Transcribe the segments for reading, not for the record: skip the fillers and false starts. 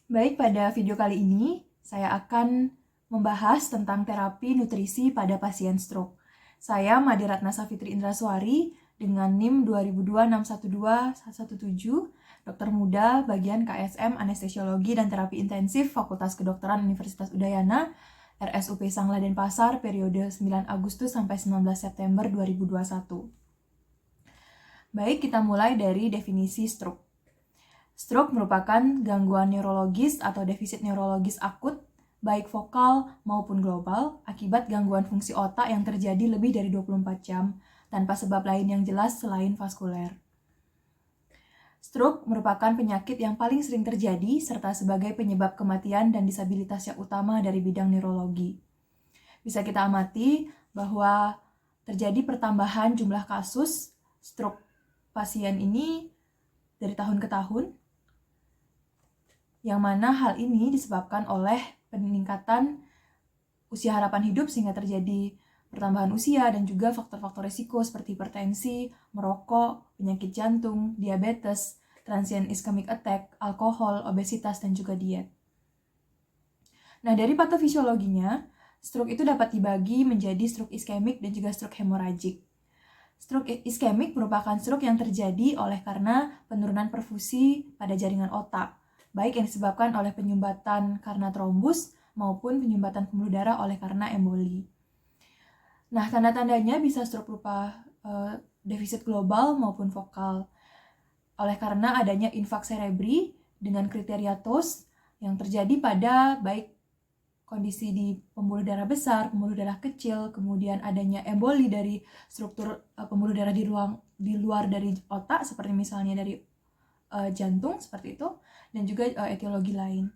Baik, pada video kali ini saya akan membahas tentang terapi nutrisi pada pasien stroke. Saya Made Ratna Safitri Indraswari dengan NIM 2022612117, dokter muda bagian KSM Anestesiologi dan Terapi Intensif Fakultas Kedokteran Universitas Udayana, RSUP Sanglah Denpasar, periode 9 Agustus sampai 19 September 2021. Baik, kita mulai dari definisi stroke. Stroke merupakan gangguan neurologis atau defisit neurologis akut, baik vokal maupun global, akibat gangguan fungsi otak yang terjadi lebih dari 24 jam, tanpa sebab lain yang jelas selain vaskuler. Stroke merupakan penyakit yang paling sering terjadi, serta sebagai penyebab kematian dan disabilitas yang utama dari bidang neurologi. Bisa kita amati bahwa terjadi pertambahan jumlah kasus stroke pasien ini dari tahun ke tahun, yang mana hal ini disebabkan oleh peningkatan usia harapan hidup sehingga terjadi pertambahan usia dan juga faktor-faktor risiko seperti hipertensi, merokok, penyakit jantung, diabetes, transient ischemic attack, alkohol, obesitas, dan juga diet. Nah, dari patofisiologinya, stroke itu dapat dibagi menjadi stroke iskemik dan juga stroke hemoragik. Stroke iskemik merupakan stroke yang terjadi oleh karena penurunan perfusi pada jaringan otak, baik yang disebabkan oleh penyumbatan karena trombus maupun penyumbatan pembuluh darah oleh karena emboli. Nah, tanda-tandanya bisa stroke berupa defisit global maupun vokal, oleh karena adanya infak cerebri dengan kriteria TOS yang terjadi pada baik kondisi di pembuluh darah besar, pembuluh darah kecil, kemudian adanya emboli dari struktur pembuluh darah di luar dari otak, seperti misalnya dari jantung, seperti itu, dan juga etiologi lain.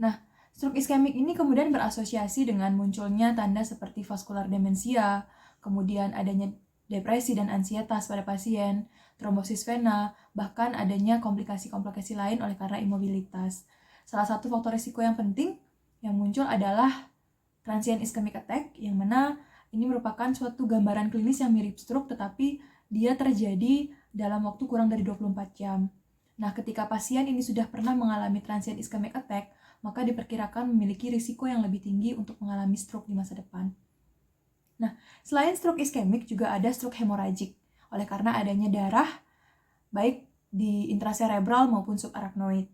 Nah, stroke iskemik ini kemudian berasosiasi dengan munculnya tanda seperti vaskular demensia, kemudian adanya depresi dan ansietas pada pasien, trombosis vena, bahkan adanya komplikasi-komplikasi lain oleh karena imobilitas. Salah satu faktor risiko yang penting yang muncul adalah transient ischemic attack, yang mana ini merupakan suatu gambaran klinis yang mirip stroke, tetapi dia terjadi dalam waktu kurang dari 24 jam. Nah, ketika pasien ini sudah pernah mengalami transient ischemic attack, maka diperkirakan memiliki risiko yang lebih tinggi untuk mengalami stroke di masa depan. Nah, selain stroke iskemik juga ada stroke hemoragik, oleh karena adanya darah baik di intracerebral maupun subarachnoid,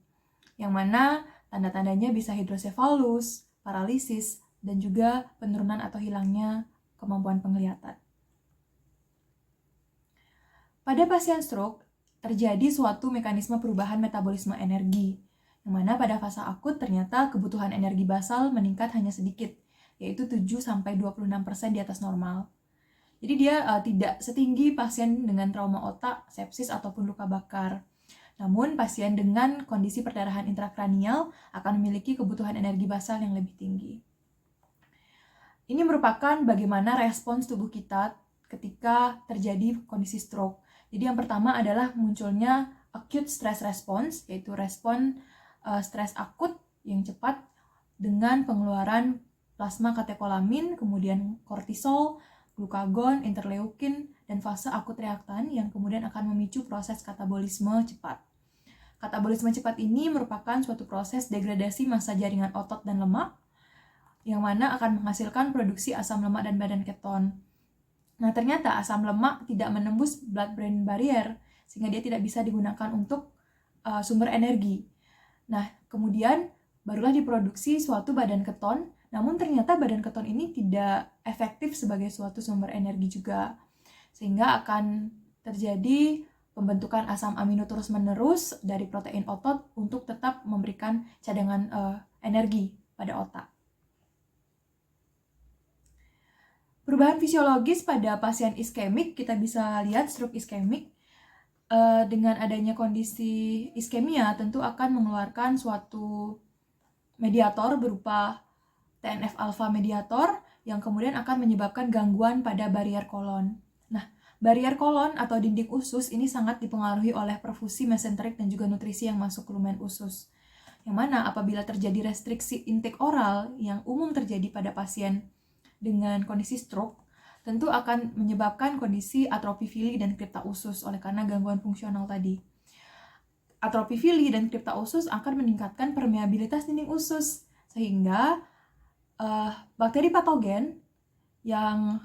yang mana tanda-tandanya bisa hidrosefalus, paralisis, dan juga penurunan atau hilangnya kemampuan penglihatan. Pada pasien stroke, terjadi suatu mekanisme perubahan metabolisme energi, yang mana pada fase akut ternyata kebutuhan energi basal meningkat hanya sedikit, yaitu 7-26% di atas normal. Jadi dia tidak setinggi pasien dengan trauma otak, sepsis, ataupun luka bakar. Namun, pasien dengan kondisi perdarahan intrakranial akan memiliki kebutuhan energi basal yang lebih tinggi. Ini merupakan bagaimana respons tubuh kita ketika terjadi kondisi stroke. Jadi yang pertama adalah munculnya acute stress response, yaitu respon stres akut yang cepat dengan pengeluaran plasma katekolamin, kemudian kortisol, glukagon, interleukin, dan fase akut reaktan yang kemudian akan memicu proses katabolisme cepat. Katabolisme cepat ini merupakan suatu proses degradasi massa jaringan otot dan lemak, yang mana akan menghasilkan produksi asam lemak dan badan keton. Nah, ternyata asam lemak tidak menembus blood-brain barrier, sehingga dia tidak bisa digunakan untuk sumber energi. Nah, kemudian barulah diproduksi suatu badan keton, namun ternyata badan keton ini tidak efektif sebagai suatu sumber energi juga, sehingga akan terjadi pembentukan asam amino terus-menerus dari protein otot untuk tetap memberikan cadangan energi pada otak. Perubahan fisiologis pada pasien iskemik, kita bisa lihat stroke iskemik dengan adanya kondisi iskemia tentu akan mengeluarkan suatu mediator berupa TNF-alpha mediator yang kemudian akan menyebabkan gangguan pada barier kolon. Nah, barier kolon atau dinding usus ini sangat dipengaruhi oleh perfusi mesenterik dan juga nutrisi yang masuk ke lumen usus. Yang mana apabila terjadi restriksi intake oral yang umum terjadi pada pasien dengan kondisi stroke, tentu akan menyebabkan kondisi atrofi fili dan kripta usus oleh karena gangguan fungsional tadi. atropifili dan kripta usus akan meningkatkan permeabilitas dinding usus, sehingga bakteri patogen yang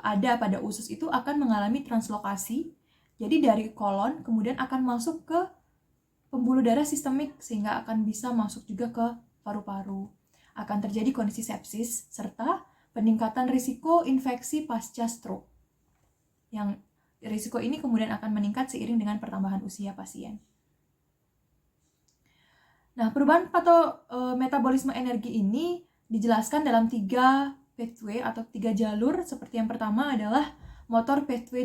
ada pada usus itu akan mengalami translokasi. Jadi dari kolon kemudian akan masuk ke pembuluh darah sistemik sehingga akan bisa masuk juga ke paru-paru. Akan terjadi kondisi sepsis serta peningkatan risiko infeksi pasca stroke. Yang risiko ini kemudian akan meningkat seiring dengan pertambahan usia pasien. Nah, perubahan metabolisme energi ini dijelaskan dalam 3 pathway atau 3 jalur. Seperti yang pertama adalah motor pathway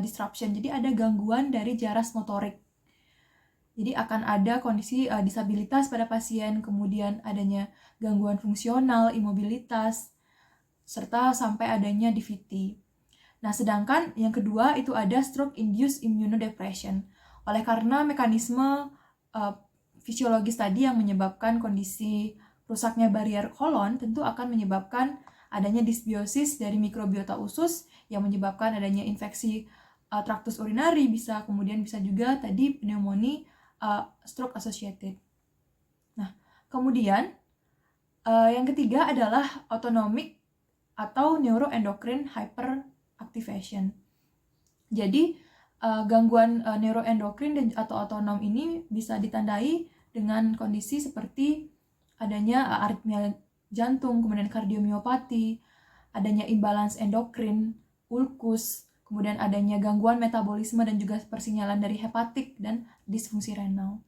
disruption. Jadi ada gangguan dari jaras motorik. Jadi akan ada kondisi disabilitas pada pasien, kemudian adanya gangguan fungsional, imobilitas, serta sampai adanya DVT. Nah, sedangkan yang kedua itu ada stroke-induced immunodepression. Oleh karena mekanisme fisiologis tadi yang menyebabkan kondisi rusaknya barier kolon, tentu akan menyebabkan adanya disbiosis dari mikrobiota usus yang menyebabkan adanya infeksi traktus urinari, kemudian bisa juga tadi pneumonia stroke associated. Nah, kemudian yang ketiga adalah autonomic atau neuroendocrine hyperactivation. Jadi gangguan neuroendokrin atau otonom ini bisa ditandai dengan kondisi seperti adanya aritmia jantung, kemudian kardiomiopati, adanya imbalance endokrin, ulkus, kemudian adanya gangguan metabolisme dan juga persinyalan dari hepatik dan disfungsi renal.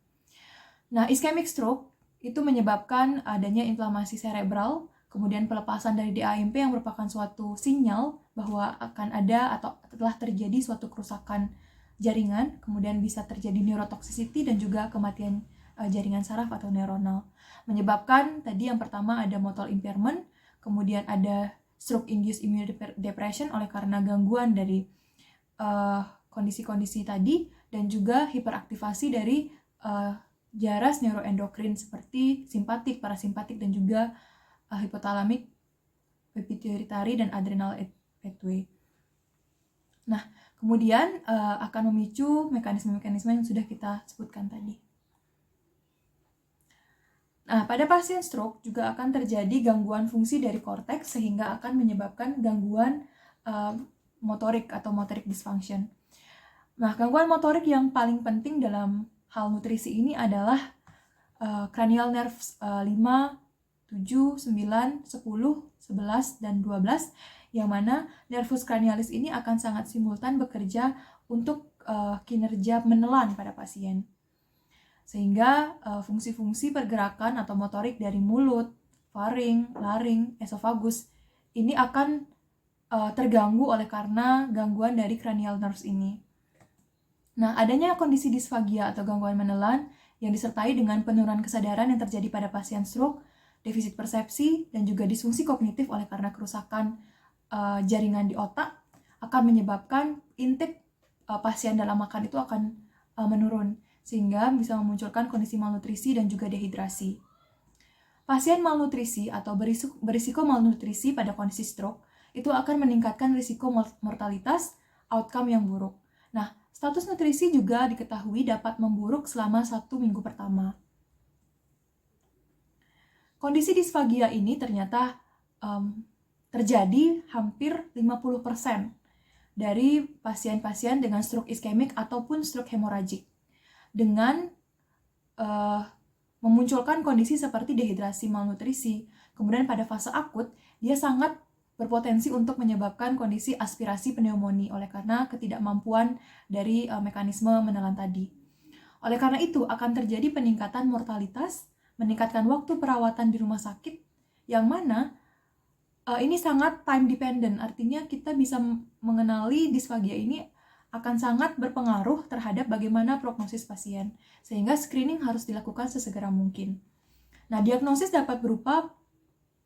Nah, ischemic stroke itu menyebabkan adanya inflamasi cerebral, kemudian pelepasan dari DAMP yang merupakan suatu sinyal bahwa akan ada atau telah terjadi suatu kerusakan jaringan, kemudian bisa terjadi neurotoxicity dan juga kematian jaringan saraf atau neuronal. Menyebabkan tadi yang pertama ada motor impairment, kemudian ada stroke-induced immunodepression oleh karena gangguan dari kondisi-kondisi tadi, dan juga hiperaktivasi dari jaras neuroendokrin seperti simpatik, parasimpatik, dan juga hipotalamik, pituitary, dan adrenal pathway. Nah, kemudian akan memicu mekanisme-mekanisme yang sudah kita sebutkan tadi. Nah, pada pasien stroke juga akan terjadi gangguan fungsi dari korteks sehingga akan menyebabkan gangguan motorik atau motorik dysfunction. Nah, gangguan motorik yang paling penting dalam hal nutrisi ini adalah cranial nerves 5, 7, 9, 10, 11, dan 12, yang mana nervus cranialis ini akan sangat simultan bekerja untuk kinerja menelan pada pasien. Sehingga fungsi-fungsi pergerakan atau motorik dari mulut, faring, laring, esofagus ini akan terganggu oleh karena gangguan dari cranial nerves ini. Nah, adanya kondisi disfagia atau gangguan menelan yang disertai dengan penurunan kesadaran yang terjadi pada pasien stroke, defisit persepsi, dan juga disfungsi kognitif oleh karena kerusakan jaringan di otak akan menyebabkan intake pasien dalam makan itu akan menurun, sehingga bisa memunculkan kondisi malnutrisi dan juga dehidrasi. Pasien malnutrisi atau berisiko malnutrisi pada kondisi stroke itu akan meningkatkan risiko mortalitas, outcome yang buruk. Nah, status nutrisi juga diketahui dapat memburuk selama 1 minggu pertama. Kondisi disfagia ini ternyata terjadi hampir 50% dari pasien-pasien dengan stroke iskemik ataupun stroke hemoragik, dengan memunculkan kondisi seperti dehidrasi, malnutrisi. Kemudian pada fase akut, dia sangat berpotensi untuk menyebabkan kondisi aspirasi pneumonia oleh karena ketidakmampuan dari mekanisme menelan tadi. Oleh karena itu, akan terjadi peningkatan mortalitas, meningkatkan waktu perawatan di rumah sakit, yang mana ini sangat time dependent, artinya kita bisa mengenali disfagia ini akan sangat berpengaruh terhadap bagaimana prognosis pasien, sehingga screening harus dilakukan sesegera mungkin. Nah, diagnosis dapat berupa,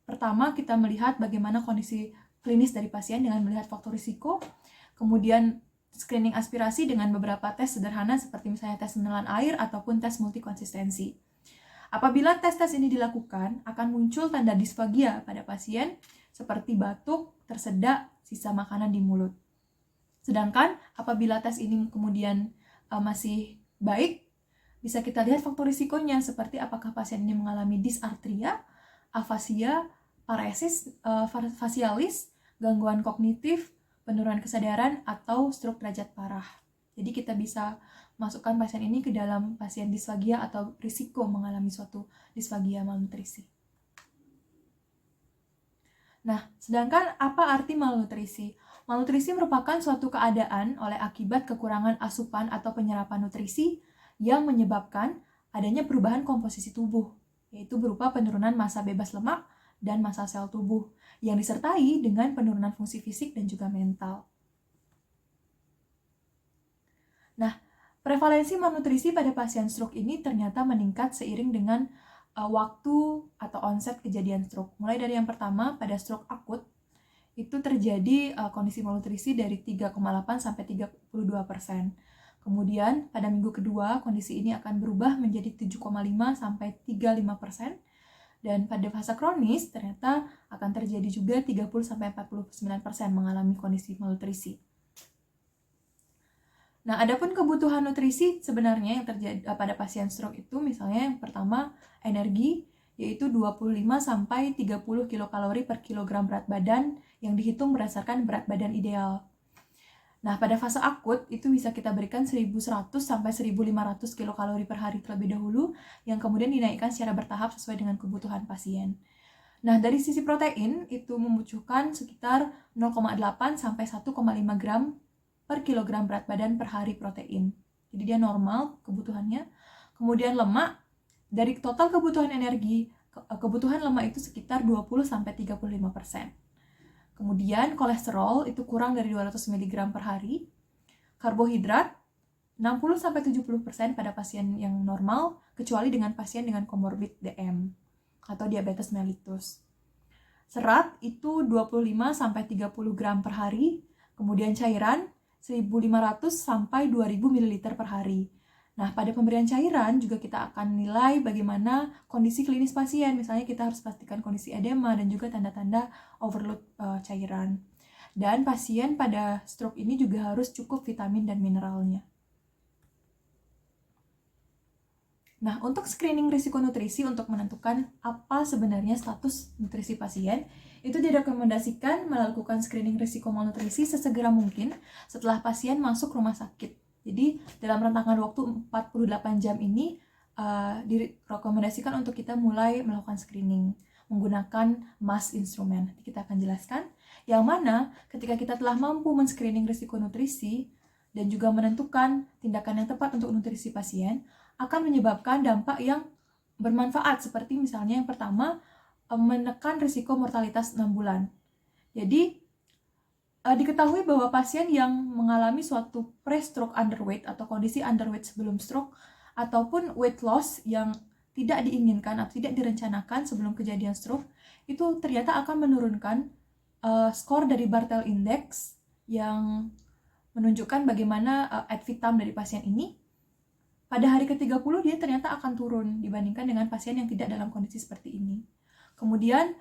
pertama kita melihat bagaimana kondisi klinis dari pasien dengan melihat faktor risiko, kemudian screening aspirasi dengan beberapa tes sederhana seperti misalnya tes menelan air ataupun tes multikonsistensi. Apabila tes-tes ini dilakukan, akan muncul tanda disfagia pada pasien seperti batuk, tersedak, sisa makanan di mulut. Sedangkan apabila tes ini kemudian masih baik, bisa kita lihat faktor risikonya seperti apakah pasien ini mengalami dysarthria, afasia, paresis facialis, gangguan kognitif, penurunan kesadaran, atau stroke derajat parah. Jadi kita bisa masukkan pasien ini ke dalam pasien disfagia atau risiko mengalami suatu disfagia malnutrisi. Nah, sedangkan apa arti malnutrisi? Malnutrisi merupakan suatu keadaan oleh akibat kekurangan asupan atau penyerapan nutrisi yang menyebabkan adanya perubahan komposisi tubuh, yaitu berupa penurunan massa bebas lemak dan massa sel tubuh, yang disertai dengan penurunan fungsi fisik dan juga mental. Nah, prevalensi malnutrisi pada pasien stroke ini ternyata meningkat seiring dengan waktu atau onset kejadian stroke. Mulai dari yang pertama, pada stroke akut, itu terjadi kondisi malnutrisi dari 3,8 sampai 32%. Kemudian pada minggu kedua kondisi ini akan berubah menjadi 7,5 sampai 35%. Dan pada fase kronis ternyata akan terjadi juga 30 sampai 49% mengalami kondisi malnutrisi. Nah, adapun kebutuhan nutrisi sebenarnya yang terjadi pada pasien stroke itu misalnya yang pertama energi, yaitu 25 sampai 30 kilokalori per kilogram berat badan yang dihitung berdasarkan berat badan ideal. Nah, pada fase akut itu bisa kita berikan 1.100 sampai 1.500 kilokalori per hari terlebih dahulu yang kemudian dinaikkan secara bertahap sesuai dengan kebutuhan pasien. Nah, dari sisi protein itu membutuhkan sekitar 0,8 sampai 1,5 gram per kilogram berat badan per hari protein. Jadi dia normal kebutuhannya. Kemudian lemak, dari total kebutuhan energi, kebutuhan lemak itu sekitar 20 sampai 35%. Kemudian kolesterol itu kurang dari 200 mg per hari. Karbohidrat 60 sampai 70% pada pasien yang normal, kecuali dengan pasien dengan komorbid DM atau diabetes mellitus. Serat itu 25 sampai 30 gram per hari. Kemudian cairan 1.500 sampai 2.000 ml per hari. Nah, pada pemberian cairan juga kita akan nilai bagaimana kondisi klinis pasien. Misalnya kita harus pastikan kondisi edema dan juga tanda-tanda overload cairan. Dan pasien pada stroke ini juga harus cukup vitamin dan mineralnya. Nah, untuk screening risiko nutrisi untuk menentukan apa sebenarnya status nutrisi pasien, itu direkomendasikan melakukan screening risiko malnutrisi sesegera mungkin setelah pasien masuk rumah sakit. Jadi, dalam rentang waktu 48 jam ini direkomendasikan untuk kita mulai melakukan screening menggunakan MAS instrumen. Nanti kita akan jelaskan. Yang mana ketika kita telah mampu men-screening risiko nutrisi dan juga menentukan tindakan yang tepat untuk nutrisi pasien, akan menyebabkan dampak yang bermanfaat. Seperti misalnya yang pertama, menekan risiko mortalitas 6 bulan. Jadi, diketahui bahwa pasien yang mengalami suatu pre-stroke underweight atau kondisi underweight sebelum stroke ataupun weight loss yang tidak diinginkan atau tidak direncanakan sebelum kejadian stroke itu ternyata akan menurunkan skor dari Barthel Index yang menunjukkan bagaimana ad vitam dari pasien ini. Pada hari ke-30 dia ternyata akan turun dibandingkan dengan pasien yang tidak dalam kondisi seperti ini. Kemudian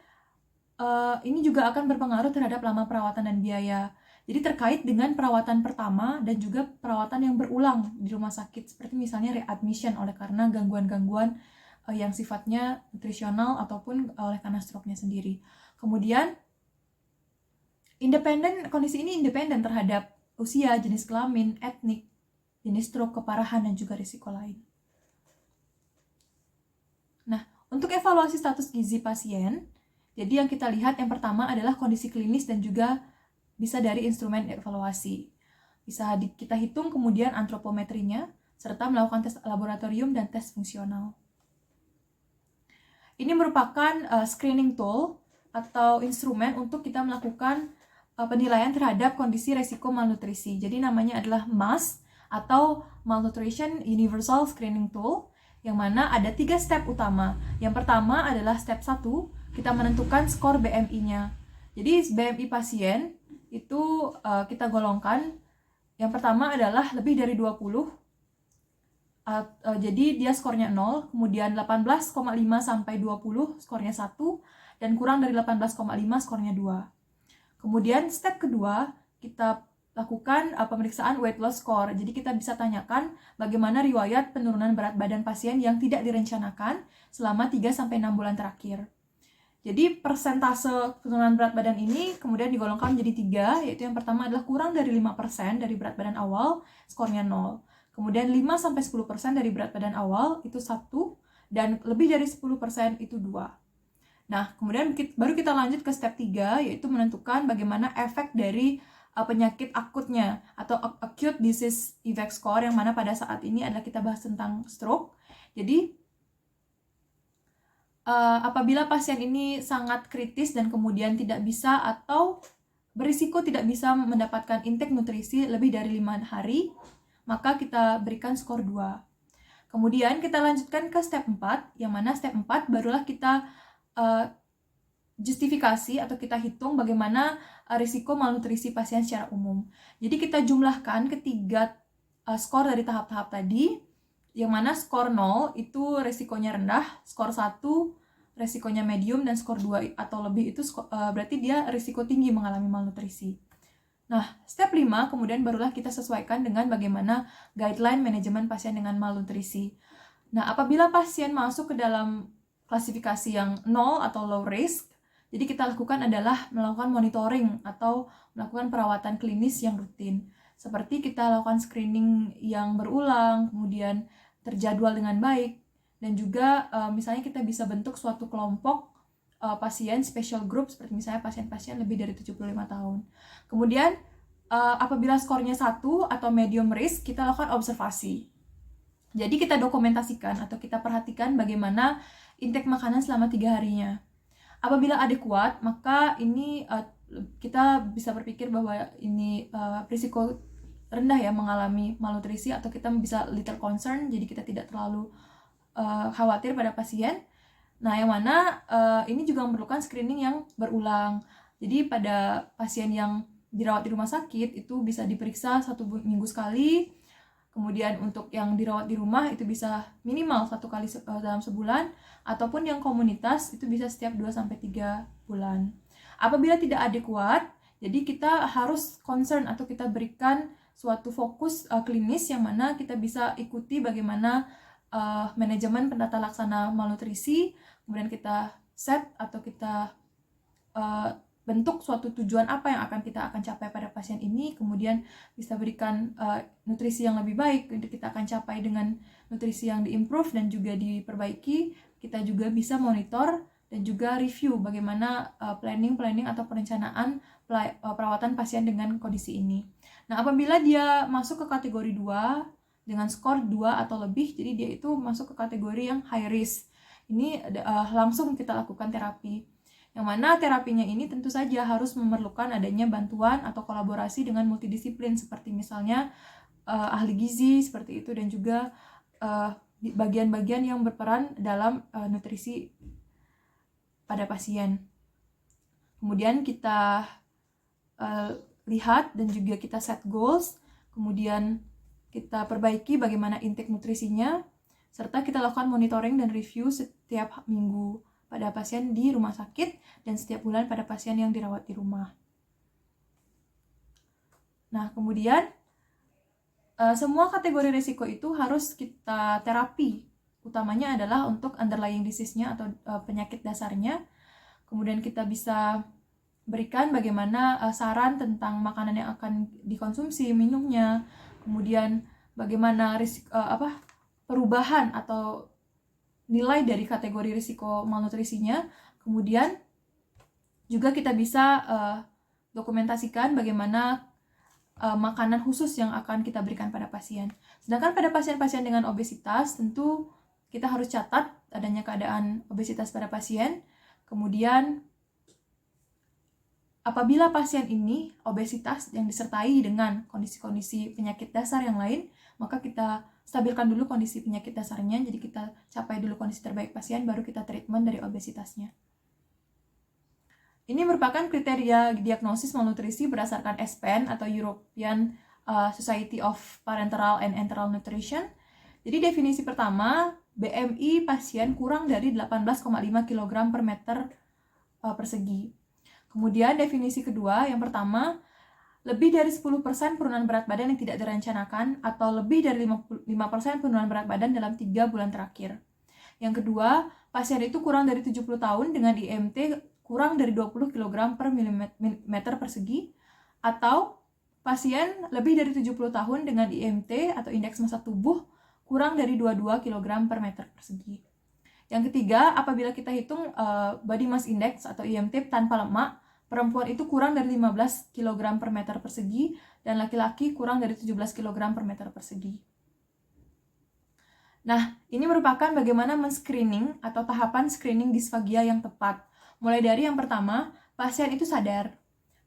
ini juga akan berpengaruh terhadap lama perawatan dan biaya. Jadi terkait dengan perawatan pertama dan juga perawatan yang berulang di rumah sakit, seperti misalnya readmission oleh karena gangguan-gangguan yang sifatnya nutrisional ataupun oleh karena stroke-nya sendiri. Kemudian kondisi ini independen terhadap usia, jenis kelamin, etnik, jenis stroke, keparahan, dan juga risiko lain. Nah, untuk evaluasi status gizi pasien, jadi yang kita lihat yang pertama adalah kondisi klinis dan juga bisa dari instrumen evaluasi. Bisa kita hitung kemudian antropometrinya, serta melakukan tes laboratorium dan tes fungsional. Ini merupakan screening tool atau instrumen untuk kita melakukan penilaian terhadap kondisi resiko malnutrisi. Jadi namanya adalah MAS atau Malnutrition Universal Screening Tool, yang mana ada 3 step utama. Yang pertama adalah step 1, kita menentukan skor BMI-nya. Jadi BMI pasien itu kita golongkan. Yang pertama adalah lebih dari 20. Jadi dia skornya 0, kemudian 18,5 sampai 20 skornya 1, dan kurang dari 18,5 skornya 2. Kemudian step kedua, kita lakukan pemeriksaan weight loss score. Jadi kita bisa tanyakan bagaimana riwayat penurunan berat badan pasien yang tidak direncanakan selama 3-6 bulan terakhir. Jadi persentase penurunan berat badan ini kemudian digolongkan menjadi 3, yaitu yang pertama adalah kurang dari 5% dari berat badan awal, skornya 0. Kemudian 5-10% dari berat badan awal, itu 1, dan lebih dari 10% itu 2. Nah, kemudian baru kita lanjut ke step 3, yaitu menentukan bagaimana efek dari penyakit akutnya atau acute disease effect score, yang mana pada saat ini adalah kita bahas tentang stroke. Jadi apabila pasien ini sangat kritis dan kemudian tidak bisa atau berisiko tidak bisa mendapatkan intake nutrisi lebih dari 5 hari, maka kita berikan skor 2. Kemudian kita lanjutkan ke step 4, yang mana step 4 barulah kita justifikasi atau kita hitung bagaimana risiko malnutrisi pasien secara umum. Jadi kita jumlahkan ketiga skor dari tahap-tahap tadi, yang mana skor 0 itu resikonya rendah, skor 1 resikonya medium, dan skor 2 atau lebih itu berarti dia risiko tinggi mengalami malnutrisi. Nah, step 5 kemudian barulah kita sesuaikan dengan bagaimana guideline manajemen pasien dengan malnutrisi. Nah, apabila pasien masuk ke dalam klasifikasi yang 0 atau low risk, jadi kita lakukan adalah melakukan monitoring atau melakukan perawatan klinis yang rutin. Seperti kita lakukan screening yang berulang, kemudian terjadwal dengan baik, dan juga misalnya kita bisa bentuk suatu kelompok pasien special group, seperti misalnya pasien-pasien lebih dari 75 tahun. Kemudian apabila skornya 1 atau medium risk, kita lakukan observasi. Jadi kita dokumentasikan atau kita perhatikan bagaimana intake makanan selama 3 harinya. Apabila adekuat, maka ini kita bisa berpikir bahwa ini risiko rendah ya mengalami malnutrisi, atau kita bisa little concern, jadi kita tidak terlalu khawatir pada pasien. Nah, yang mana ini juga memerlukan screening yang berulang. Jadi pada pasien yang dirawat di rumah sakit itu bisa diperiksa 1 minggu sekali. Kemudian untuk yang dirawat di rumah itu bisa minimal 1 kali dalam sebulan, ataupun yang komunitas itu bisa setiap 2-3 bulan. Apabila tidak adekuat, jadi kita harus concern atau kita berikan suatu fokus klinis, yang mana kita bisa ikuti bagaimana manajemen penata laksana malnutrisi, kemudian kita set atau kita bentuk suatu tujuan apa yang kita akan capai pada pasien ini, kemudian bisa berikan nutrisi yang lebih baik, kita akan capai dengan nutrisi yang diimprove dan juga diperbaiki. Kita juga bisa monitor dan juga review bagaimana planning atau perencanaan perawatan pasien dengan kondisi ini. Nah, apabila dia masuk ke kategori 2 dengan skor 2 atau lebih, jadi dia itu masuk ke kategori yang high risk. Ini langsung kita lakukan terapi. Yang mana terapinya ini tentu saja harus memerlukan adanya bantuan atau kolaborasi dengan multidisiplin, seperti misalnya ahli gizi seperti itu, dan juga bagian-bagian yang berperan dalam nutrisi pada pasien. Kemudian kita lihat dan juga kita set goals, kemudian kita perbaiki bagaimana intake nutrisinya, serta kita lakukan monitoring dan review setiap minggu pada pasien di rumah sakit dan setiap bulan pada pasien yang dirawat di rumah. Nah, kemudian semua kategori risiko itu harus kita terapi. Utamanya adalah untuk underlying disease-nya atau penyakit dasarnya. Kemudian kita bisa berikan bagaimana saran tentang makanan yang akan dikonsumsi, minumnya, kemudian bagaimana perubahan atau nilai dari kategori risiko malnutrisinya. Kemudian juga kita bisa dokumentasikan bagaimana makanan khusus yang akan kita berikan pada pasien. Sedangkan pada pasien-pasien dengan obesitas, tentu kita harus catat adanya keadaan obesitas pada pasien. Kemudian apabila pasien ini obesitas yang disertai dengan kondisi-kondisi penyakit dasar yang lain, maka kita stabilkan dulu kondisi penyakit dasarnya, jadi kita capai dulu kondisi terbaik pasien, baru kita treatment dari obesitasnya. Ini merupakan kriteria diagnosis malnutrisi berdasarkan ESPEN atau European Society of Parenteral and Enteral Nutrition. Jadi definisi pertama, BMI pasien kurang dari 18,5 kg per meter persegi. Kemudian definisi kedua, yang pertama, lebih dari 10% penurunan berat badan yang tidak direncanakan, atau lebih dari 5% penurunan berat badan dalam 3 bulan terakhir. Yang kedua, pasien itu kurang dari 70 tahun dengan IMT kurang dari 20 kg per milimeter persegi, atau pasien lebih dari 70 tahun dengan IMT atau indeks massa tubuh kurang dari 22 kg per meter persegi. Yang ketiga, apabila kita hitung body mass index atau IMT tanpa lemak, perempuan itu kurang dari 15 kg per meter persegi dan laki-laki kurang dari 17 kg per meter persegi. Nah, ini merupakan bagaimana men-screening atau tahapan screening disfagia yang tepat. Mulai dari yang pertama, pasien itu sadar.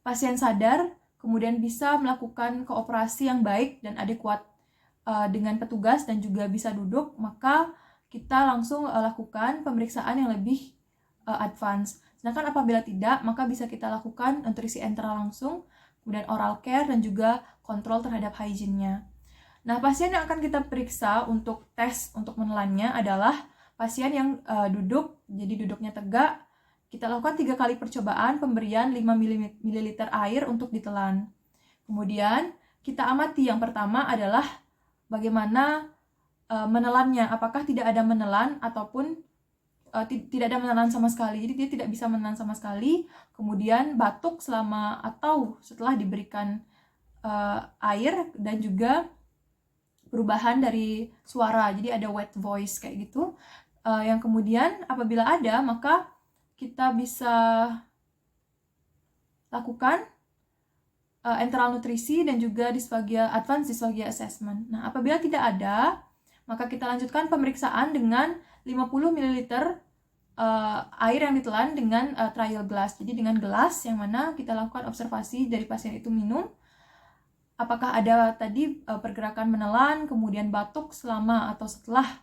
Pasien sadar, kemudian bisa melakukan kooperasi yang baik dan adekuat dengan petugas dan juga bisa duduk, maka kita langsung lakukan pemeriksaan yang lebih advance. Sedangkan apabila tidak, maka bisa kita lakukan nutrisi enteral langsung, kemudian oral care, dan juga kontrol terhadap hygiene-nya. Nah, pasien yang akan kita periksa untuk tes untuk menelannya adalah pasien yang duduk, jadi duduknya tegak. Kita lakukan 3 kali percobaan pemberian 5 ml air untuk ditelan. Kemudian kita amati yang pertama adalah bagaimana menelannya, apakah tidak ada menelan ataupun tidak ada menelan sama sekali. Jadi dia tidak bisa menelan sama sekali. Kemudian batuk selama atau setelah diberikan air, dan juga perubahan dari suara. Jadi ada wet voice kayak gitu. Yang kemudian apabila ada, maka kita bisa lakukan enteral nutrisi dan juga advanced dysphagia assessment. Nah, apabila tidak ada, maka kita lanjutkan pemeriksaan dengan 50 ml air yang ditelan dengan trial glass. Jadi dengan gelas yang mana kita lakukan observasi dari pasien itu minum. Apakah ada tadi pergerakan menelan, kemudian batuk selama atau setelah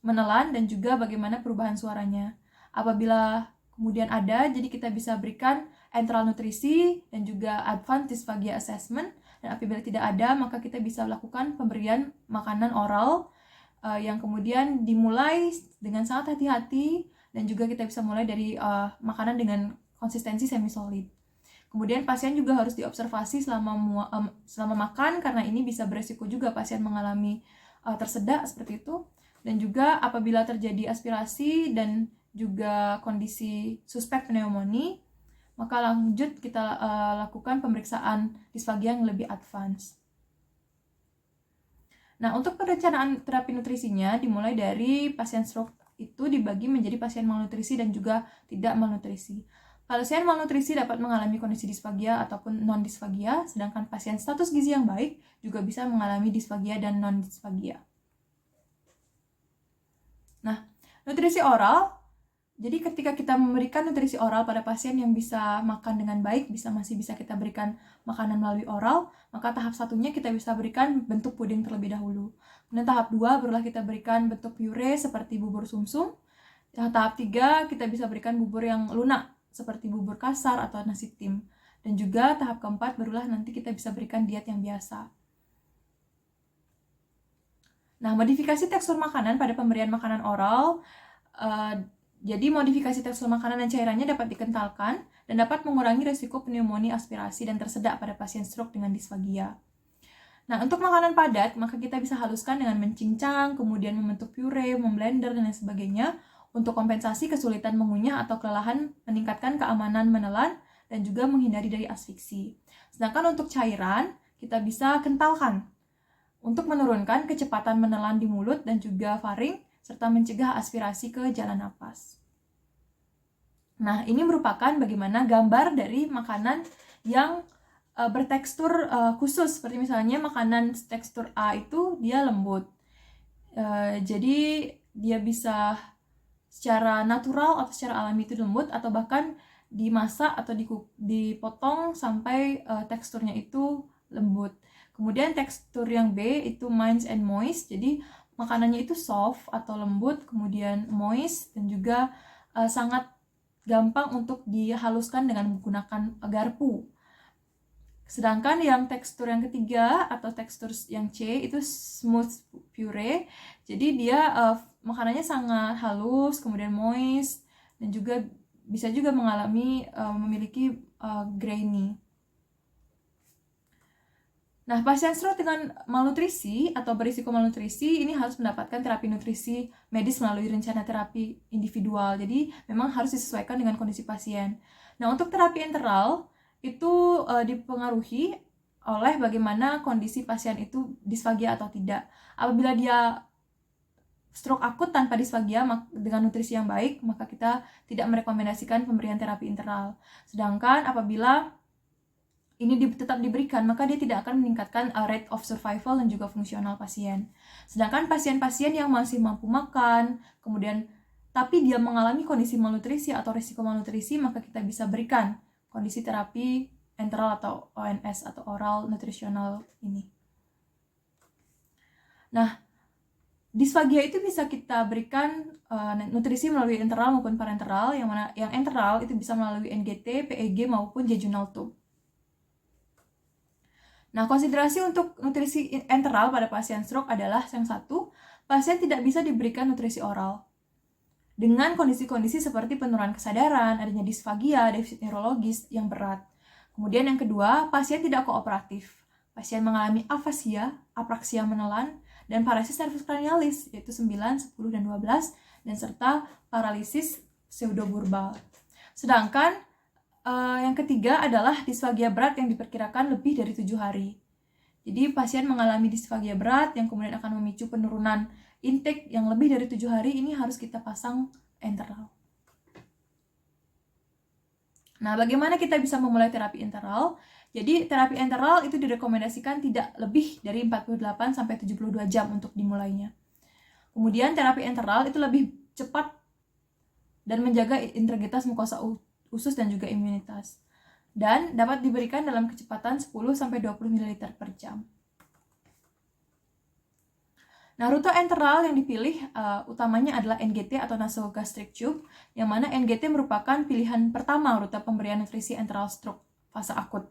menelan, dan juga bagaimana perubahan suaranya. Apabila kemudian ada, jadi kita bisa berikan enteral nutrisi dan juga advanced dysphagia assessment. Dan apabila tidak ada, maka kita bisa lakukan pemberian makanan oral yang kemudian dimulai dengan sangat hati-hati, dan juga kita bisa mulai dari makanan dengan konsistensi semi-solid. Kemudian pasien juga harus diobservasi selama makan, karena ini bisa beresiko juga pasien mengalami tersedak seperti itu. Dan juga apabila terjadi aspirasi dan juga kondisi suspek pneumonia, maka lanjut kita lakukan pemeriksaan disfagia yang lebih advance. Nah, untuk perencanaan terapi nutrisinya dimulai dari pasien stroke itu dibagi menjadi pasien malnutrisi dan juga tidak malnutrisi. Pasien malnutrisi dapat mengalami kondisi disfagia ataupun non-disfagia, sedangkan pasien status gizi yang baik juga bisa mengalami disfagia dan non-disfagia. Nah, nutrisi oral, jadi ketika kita memberikan nutrisi oral pada pasien yang bisa makan dengan baik, masih bisa kita berikan makanan melalui oral, maka tahap satunya kita bisa berikan bentuk puding terlebih dahulu. Kemudian tahap 2 barulah kita berikan bentuk puree seperti bubur sumsum. Tahap 3 kita bisa berikan bubur yang lunak seperti bubur kasar atau nasi tim. Dan juga tahap keempat barulah nanti kita bisa berikan diet yang biasa. Nah, modifikasi tekstur makanan pada pemberian makanan oral, jadi modifikasi tekstur makanan dan cairannya dapat dikentalkan dan dapat mengurangi risiko pneumonia aspirasi dan tersedak pada pasien stroke dengan disfagia. Nah, untuk makanan padat, maka kita bisa haluskan dengan mencincang, kemudian membentuk puree, memblender, dan lain sebagainya untuk kompensasi kesulitan mengunyah atau kelelahan, meningkatkan keamanan menelan, dan juga menghindari dari asfiksi. Sedangkan untuk cairan, kita bisa kentalkan untuk menurunkan kecepatan menelan di mulut dan juga faring, serta mencegah aspirasi ke jalan napas. Nah, ini merupakan bagaimana gambar dari makanan yang bertekstur khusus, seperti misalnya makanan tekstur A itu dia lembut. Jadi dia bisa secara natural atau secara alami itu lembut, atau bahkan dimasak atau dipotong sampai teksturnya itu lembut. Kemudian tekstur yang B itu mince and moist, jadi makanannya itu soft atau lembut, kemudian moist, dan juga sangat gampang untuk dihaluskan dengan menggunakan garpu. Sedangkan yang tekstur yang ketiga atau tekstur yang C itu smooth puree, jadi dia makanannya sangat halus, kemudian moist, dan juga bisa juga memiliki grainy. Nah, pasien stroke dengan malnutrisi atau berisiko malnutrisi ini harus mendapatkan terapi nutrisi medis melalui rencana terapi individual. Jadi, memang harus disesuaikan dengan kondisi pasien. Nah, untuk terapi enteral itu dipengaruhi oleh bagaimana kondisi pasien itu disfagia atau tidak. Apabila dia stroke akut tanpa disfagia dengan nutrisi yang baik, maka kita tidak merekomendasikan pemberian terapi enteral. Sedangkan apabila ini tetap diberikan, maka dia tidak akan meningkatkan rate of survival dan juga fungsional pasien. Sedangkan pasien-pasien yang masih mampu makan, kemudian tapi dia mengalami kondisi malnutrisi atau risiko malnutrisi, maka kita bisa berikan kondisi terapi enteral atau ONS atau oral nutritional ini. Nah, disfagia itu bisa kita berikan nutrisi melalui enteral maupun parenteral, yang mana yang enteral itu bisa melalui NGT, PEG maupun jejunal tube. Nah, konsiderasi untuk nutrisi enteral pada pasien stroke adalah yang satu, pasien tidak bisa diberikan nutrisi oral dengan kondisi-kondisi seperti penurunan kesadaran, adanya disfagia, defisit neurologis yang berat. Kemudian yang kedua, pasien tidak kooperatif. Pasien mengalami afasia, apraksia menelan, dan paresis nervus cranialis, yaitu 9, 10, dan 12, dan serta paralisis pseudoburbal. Sedangkan yang ketiga adalah disfagia berat yang diperkirakan lebih dari 7 hari. Jadi pasien mengalami disfagia berat yang kemudian akan memicu penurunan intake yang lebih dari 7 hari, ini harus kita pasang enteral. Nah, bagaimana kita bisa memulai terapi enteral? Jadi terapi enteral itu direkomendasikan tidak lebih dari 48-72 jam untuk dimulainya. Kemudian terapi enteral itu lebih cepat dan menjaga integritas mukosa usus dan juga imunitas. Dan dapat diberikan dalam kecepatan 10-20 ml per jam. Nah, rute enteral yang dipilih utamanya adalah NGT atau nasogastric tube, yang mana NGT merupakan pilihan pertama rute pemberian nutrisi enteral stroke fase akut.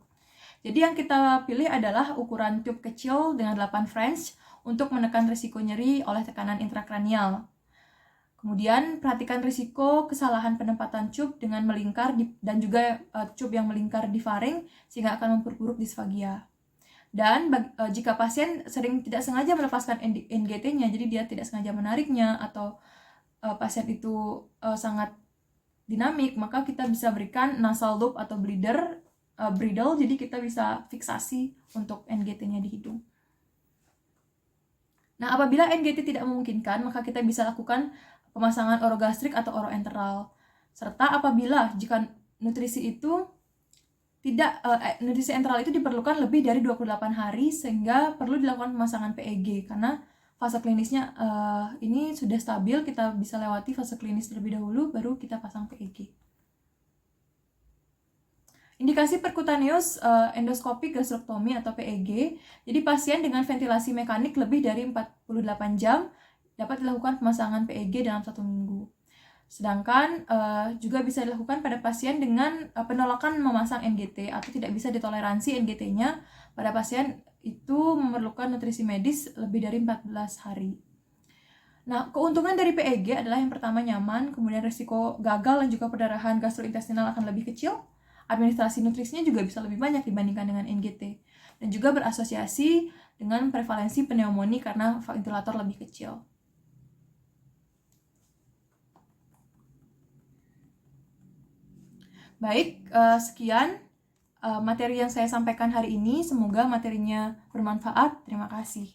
Jadi yang kita pilih adalah ukuran tube kecil dengan 8 French untuk menekan risiko nyeri oleh tekanan intrakranial. Kemudian perhatikan risiko kesalahan penempatan tube dengan melingkar dan juga tube yang melingkar di faring sehingga akan memperburuk disfagia. Dan jika pasien sering tidak sengaja melepaskan NGT-nya, jadi dia tidak sengaja menariknya atau pasien itu sangat dinamik, maka kita bisa berikan nasal loop atau bridle, jadi kita bisa fiksasi untuk NGT-nya di hidung. Nah, apabila NGT tidak memungkinkan, maka kita bisa lakukan pemasangan orogastrik atau oroenteral. Serta apabila jika nutrisi itu nutrisi enteral itu diperlukan lebih dari 28 hari sehingga perlu dilakukan pemasangan PEG karena fase klinisnya ini sudah stabil, kita bisa lewati fase klinis terlebih dahulu baru kita pasang PEG. Indikasi percutaneous endoskopik gastrectomy atau PEG. Jadi pasien dengan ventilasi mekanik lebih dari 48 jam dapat dilakukan pemasangan PEG dalam 1 minggu. Sedangkan juga bisa dilakukan pada pasien dengan penolakan memasang NGT atau tidak bisa ditoleransi NGT-nya pada pasien itu memerlukan nutrisi medis lebih dari 14 hari. Nah, keuntungan dari PEG adalah yang pertama nyaman, kemudian risiko gagal dan juga perdarahan gastrointestinal akan lebih kecil, administrasi nutrisinya juga bisa lebih banyak dibandingkan dengan NGT, dan juga berasosiasi dengan prevalensi pneumonia karena ventilator lebih kecil. Baik, sekian materi yang saya sampaikan hari ini. Semoga materinya bermanfaat. Terima kasih.